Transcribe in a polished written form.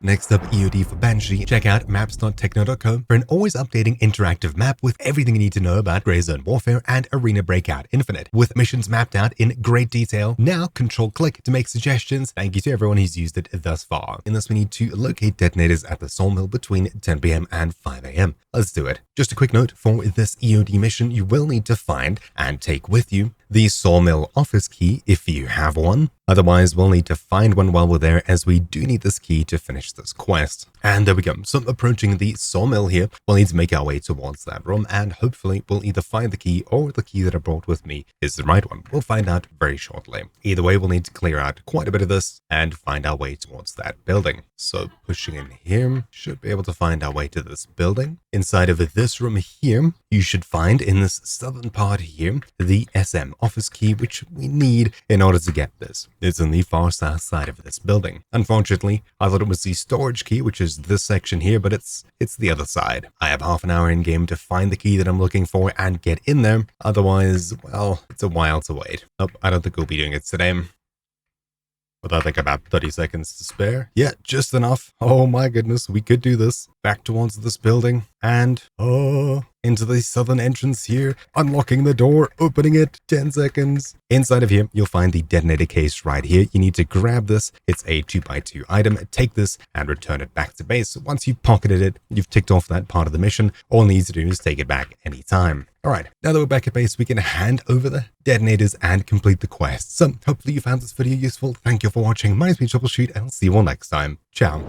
Next up, EOD for Banshee. Check out maps.techno.com for an always updating interactive map with everything you need to know about Grey Zone Warfare and Arena Breakout Infinite, with missions mapped out in great detail. Now, Control-click to make suggestions. Thank you to everyone who's used it thus far. In this, we need to locate detonators at the Sawmill between 10 p.m. and 5 a.m. Let's do it. Just a quick note, for this EOD mission, you will need to find and take with you the Sawmill office key if you have one. Otherwise, we'll need to find one while we're there, as we do need this key to finish this quest. And there we go. So approaching the Sawmill here, we'll need to make our way towards that room, and hopefully we'll either find the key or the key that I brought with me is the right one. We'll find out very shortly. Either way, we'll need to clear out quite a bit of this and find our way towards that building. So pushing in here, should be able to find our way to this building. Inside of this room here, you should find in this southern part here, the SM office key, which we need in order to get this. It's in the far south side of this building. Unfortunately, I thought it was the storage key, which is this section here, but it's the other side. I have half an hour in game to find the key that I'm looking for and get in there. Otherwise, well, it's a while to wait. Nope, I don't think we'll be doing it today. With I think about 30 seconds to spare. Yeah, just enough. Oh my goodness, we could do this. Back towards this building and into the southern entrance here, unlocking the door, opening it, 10 seconds. Inside of here, you'll find the detonator case right here. You need to grab this. It's a 2x2 item. Take this and return it back to base. Once you've pocketed it, you've ticked off that part of the mission. All you need to do is take it back anytime. Alright, now that we're back at base, we can hand over the detonators and complete the quest. So hopefully you found this video useful. Thank you for watching. My name's been Troubleshoot, and I'll see you all next time. Ciao.